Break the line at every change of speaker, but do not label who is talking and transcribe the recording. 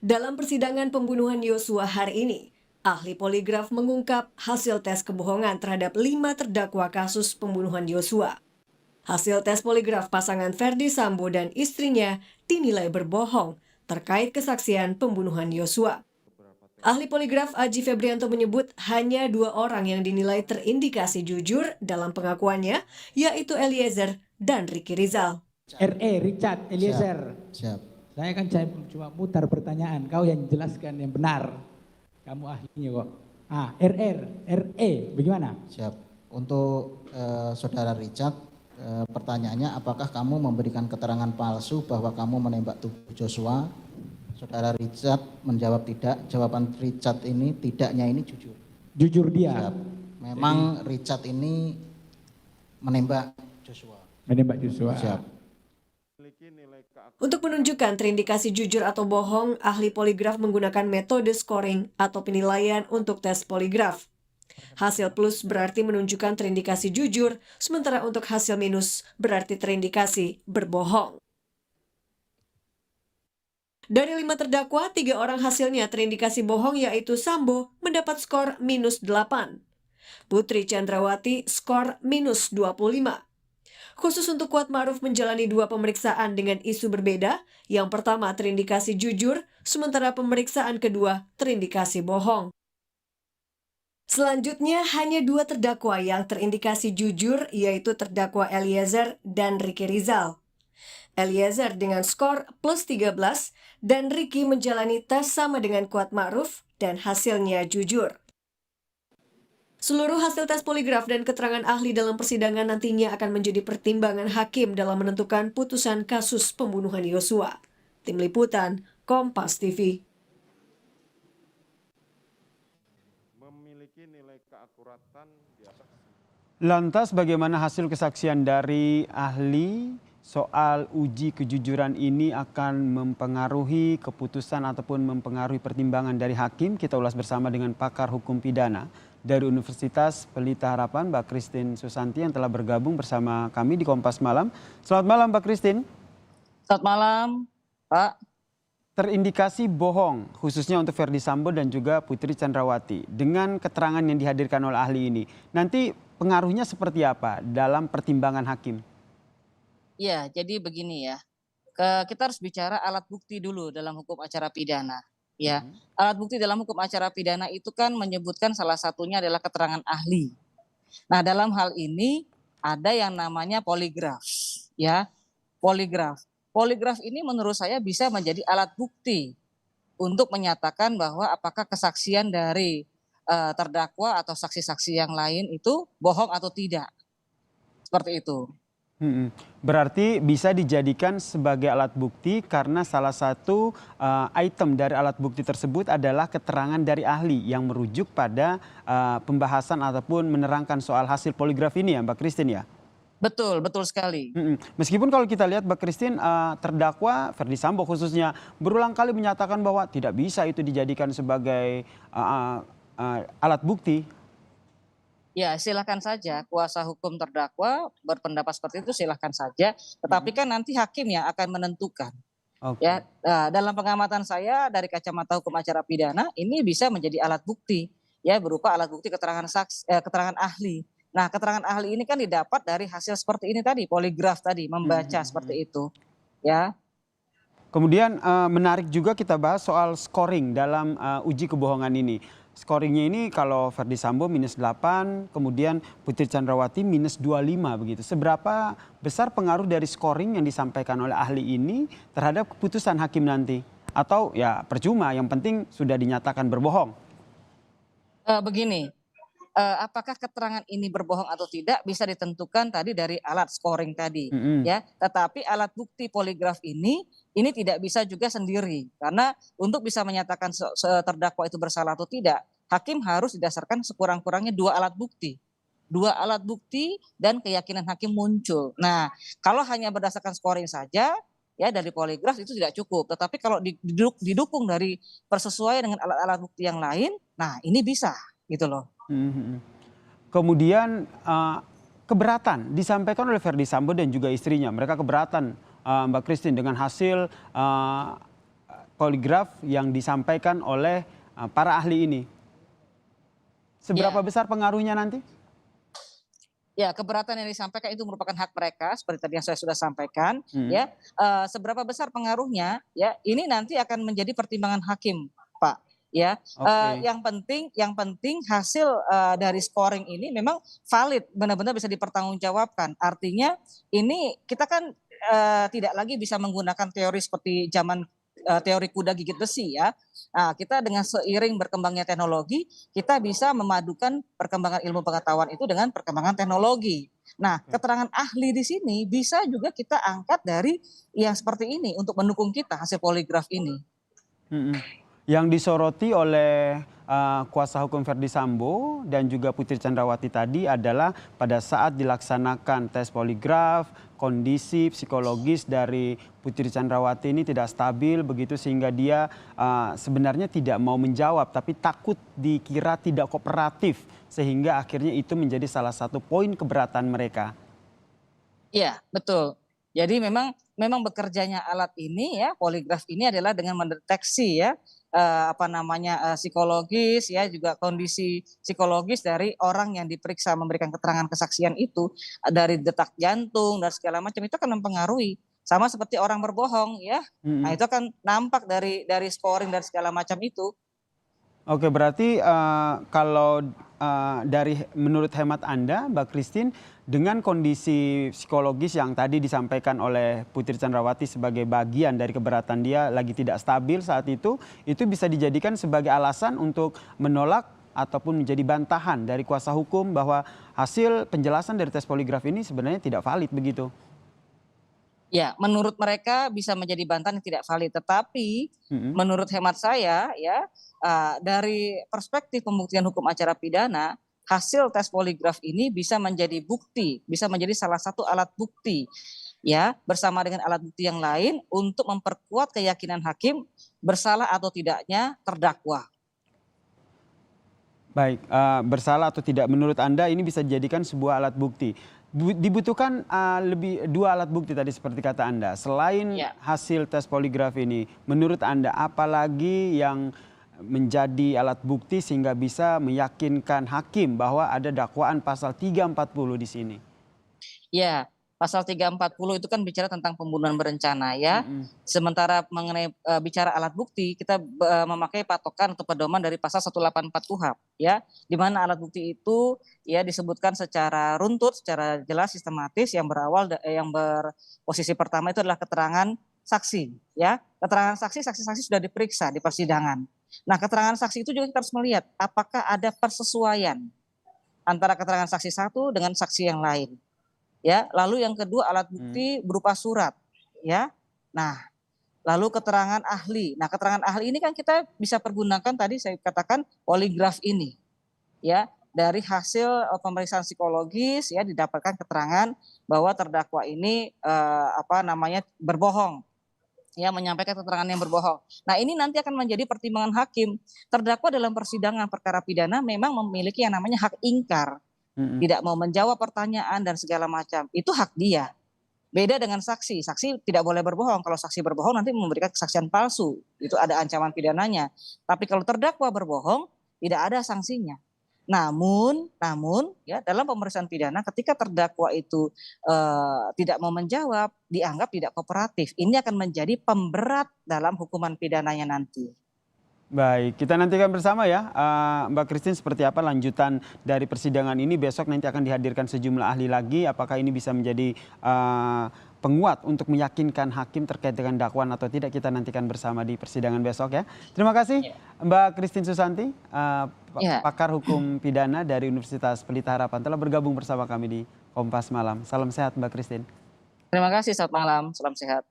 Dalam persidangan pembunuhan Yosua hari ini, ahli poligraf mengungkap hasil tes kebohongan terhadap 5 terdakwa kasus pembunuhan Yosua. Hasil tes poligraf pasangan Ferdi Sambo dan istrinya dinilai berbohong terkait kesaksian pembunuhan Yosua. Ahli poligraf Aji Febrianto menyebut hanya 2 orang yang dinilai terindikasi jujur dalam pengakuannya, yaitu Eliezer dan Ricky Rizal.
Richard Eliezer.
Siap.
Saya kan cuma mutar pertanyaan, kau yang jelaskan yang benar. Kamu ahlinya kok. Bagaimana?
Siap. Untuk saudara Richard, pertanyaannya apakah kamu memberikan keterangan palsu bahwa kamu menembak tubuh Joshua? Saudara Richard menjawab tidak. Jawaban Richard ini tidaknya ini jujur.
Jujur dia.
Siap. Memang Richard ini menembak Joshua.
Menembak Joshua.
Siap.
Untuk menunjukkan terindikasi jujur atau bohong, ahli poligraf menggunakan metode scoring atau penilaian untuk tes poligraf. Hasil plus berarti menunjukkan terindikasi jujur, sementara untuk hasil minus berarti terindikasi berbohong. Dari 5 terdakwa, 3 orang hasilnya terindikasi bohong, yaitu Sambo mendapat skor minus 8. Putri Chandrawati skor minus 25. Khusus untuk Kuatmaruf menjalani 2 pemeriksaan dengan isu berbeda. Yang pertama terindikasi jujur, sementara pemeriksaan kedua terindikasi bohong. Selanjutnya hanya 2 terdakwa yang terindikasi jujur, yaitu terdakwa Eliezer dan Ricky Rizal. Eliezer dengan skor plus 13 dan Ricky menjalani tes sama dengan Kuatmaruf dan hasilnya jujur. Seluruh hasil tes poligraf dan keterangan ahli dalam persidangan nantinya akan menjadi pertimbangan hakim dalam menentukan putusan kasus pembunuhan Yosua. Tim Liputan, Kompas TV.
Memiliki nilai keakuratan di atas.
Lantas bagaimana hasil kesaksian dari ahli soal uji kejujuran ini akan mempengaruhi keputusan ataupun mempengaruhi pertimbangan dari hakim? Kita ulas bersama dengan pakar hukum pidana dari Universitas Pelita Harapan, Mbak Christine Susanti yang telah bergabung bersama kami di Kompas Malam. Selamat malam Mbak Christine.
Selamat malam Pak.
Terindikasi bohong khususnya untuk Ferdi Sambo dan juga Putri Chandrawati dengan keterangan yang dihadirkan oleh ahli ini. Nanti pengaruhnya seperti apa dalam pertimbangan hakim?
Ya, jadi begini ya. Kita harus bicara alat bukti dulu dalam hukum acara pidana. Ya, alat bukti dalam hukum acara pidana itu kan menyebutkan salah satunya adalah keterangan ahli. Nah, dalam hal ini ada yang namanya poligraf. Ya, poligraf. Poligraf ini menurut saya bisa menjadi alat bukti untuk menyatakan bahwa apakah kesaksian dari terdakwa atau saksi-saksi yang lain itu bohong atau tidak. Seperti itu.
Berarti bisa dijadikan sebagai alat bukti karena salah satu item dari alat bukti tersebut adalah keterangan dari ahli yang merujuk pada pembahasan ataupun menerangkan soal hasil poligraf ini ya Mbak Christine ya?
Betul, betul sekali.
Meskipun kalau kita lihat Mbak Christine, terdakwa Ferdi Sambo khususnya berulang kali menyatakan bahwa tidak bisa itu dijadikan sebagai alat bukti.
Ya, silakan saja kuasa hukum terdakwa berpendapat seperti itu, silakan saja. Tetapi kan nanti hakim yang akan menentukan.
Okay.
Ya, dalam pengamatan saya dari kacamata hukum acara pidana ini bisa menjadi alat bukti, ya berupa alat bukti keterangan keterangan ahli. Nah, keterangan ahli ini kan didapat dari hasil seperti ini tadi, poligraf tadi, membaca seperti itu, ya.
Kemudian menarik juga kita bahas soal scoring dalam uji kebohongan ini. Scoringnya ini kalau Ferdi Sambo minus 8, kemudian Putri Chandrawati minus 25 begitu. Seberapa besar pengaruh dari scoring yang disampaikan oleh ahli ini terhadap keputusan hakim nanti? Atau ya percuma, yang penting sudah dinyatakan berbohong?
Begini, apakah keterangan ini berbohong atau tidak bisa ditentukan tadi dari alat scoring tadi, ya. Tetapi alat bukti poligraf ini tidak bisa juga sendiri karena untuk bisa menyatakan terdakwa itu bersalah atau tidak, hakim harus didasarkan sekurang-kurangnya 2 alat bukti. 2 alat bukti dan keyakinan hakim muncul. Nah, kalau hanya berdasarkan scoring saja ya dari poligraf itu tidak cukup. Tetapi kalau didukung dari persesuaian dengan alat-alat bukti yang lain, nah ini bisa gitu loh.
Kemudian keberatan disampaikan oleh Ferdi Sambo dan juga istrinya. Mereka keberatan Mbak Christine dengan hasil poligraf yang disampaikan oleh para ahli ini. Seberapa besar pengaruhnya nanti?
Ya, keberatan yang disampaikan itu merupakan hak mereka, seperti tadi yang saya sudah sampaikan. Ya, seberapa besar pengaruhnya? Ya, ini nanti akan menjadi pertimbangan hakim, Pak. Ya, yang penting hasil dari scoring ini memang valid, benar-benar bisa dipertanggungjawabkan. Artinya ini kita kan tidak lagi bisa menggunakan teori seperti zaman teori kuda gigit besi ya. Nah, kita dengan seiring berkembangnya teknologi, kita bisa memadukan perkembangan ilmu pengetahuan itu dengan perkembangan teknologi. Nah, keterangan ahli di sini bisa juga kita angkat dari yang seperti ini untuk mendukung kita hasil poligraf ini.
Yang disoroti oleh kuasa hukum Ferdi Sambo dan juga Putri Chandrawati tadi adalah pada saat dilaksanakan tes poligraf, kondisi psikologis dari Putri Chandrawati ini tidak stabil begitu sehingga dia sebenarnya tidak mau menjawab tapi takut dikira tidak kooperatif sehingga akhirnya itu menjadi salah satu poin keberatan mereka.
Iya, betul. Jadi memang bekerjanya alat ini ya, poligraf ini adalah dengan mendeteksi ya psikologis ya, juga kondisi psikologis dari orang yang diperiksa memberikan keterangan kesaksian itu, dari detak jantung dan segala macam itu akan mempengaruhi. Sama seperti orang berbohong ya. Nah, itu akan nampak dari scoring dan segala macam itu.
Oke, berarti kalau dari menurut hemat Anda, Mbak Christine, dengan kondisi psikologis yang tadi disampaikan oleh Putri Chandrawati sebagai bagian dari keberatan dia lagi tidak stabil saat itu bisa dijadikan sebagai alasan untuk menolak ataupun menjadi bantahan dari kuasa hukum bahwa hasil penjelasan dari tes poligraf ini sebenarnya tidak valid begitu.
Ya, menurut mereka bisa menjadi bantahan yang tidak valid, tetapi menurut hemat saya ya, dari perspektif pembuktian hukum acara pidana, hasil tes poligraf ini bisa menjadi bukti, bisa menjadi salah satu alat bukti ya, bersama dengan alat bukti yang lain untuk memperkuat keyakinan hakim bersalah atau tidaknya terdakwa.
Baik, bersalah atau tidak menurut Anda ini bisa dijadikan sebuah alat bukti. Dibutuhkan lebih dua alat bukti tadi seperti kata Anda. Selain hasil tes poligraf ini, menurut Anda apalagi yang menjadi alat bukti sehingga bisa meyakinkan hakim bahwa ada dakwaan pasal 340 di sini?
Ya, pasal 340 itu kan bicara tentang pembunuhan berencana ya. Sementara mengenai bicara alat bukti, kita memakai patokan atau pedoman dari pasal 184 KUHP ya, di mana alat bukti itu ya disebutkan secara runtut, secara jelas sistematis yang berposisi pertama itu adalah keterangan saksi ya. Keterangan saksi sudah diperiksa di persidangan. Nah, keterangan saksi itu juga kita harus melihat apakah ada persesuaian antara keterangan saksi satu dengan saksi yang lain. Ya, lalu yang kedua alat bukti berupa surat, ya. Nah, lalu keterangan ahli. Nah, keterangan ahli ini kan kita bisa pergunakan tadi saya katakan poligraf ini, ya. Dari hasil pemeriksaan psikologis, ya didapatkan keterangan bahwa terdakwa ini berbohong. Ya, menyampaikan keterangan yang berbohong. Nah, ini nanti akan menjadi pertimbangan hakim. Terdakwa dalam persidangan perkara pidana memang memiliki yang namanya hak ingkar. Tidak mau menjawab pertanyaan dan segala macam. Itu hak dia. Beda dengan saksi. Saksi tidak boleh berbohong. Kalau saksi berbohong nanti memberikan kesaksian palsu. Itu ada ancaman pidananya. Tapi kalau terdakwa berbohong, tidak ada sanksinya. Namun ya dalam pemeriksaan pidana ketika terdakwa itu tidak mau menjawab, dianggap tidak kooperatif. Ini akan menjadi pemberat dalam hukuman pidananya nanti.
Baik, kita nantikan bersama ya Mbak Christine seperti apa lanjutan dari persidangan ini. Besok nanti akan dihadirkan sejumlah ahli lagi. Apakah ini bisa menjadi penguat untuk meyakinkan hakim terkait dengan dakwaan atau tidak, kita nantikan bersama di persidangan besok ya. Terima kasih Mbak Christine Susanti, pakar hukum pidana dari Universitas Pelita Harapan telah bergabung bersama kami di Kompas Malam. Salam sehat Mbak Christine.
Terima kasih, selamat malam, salam sehat.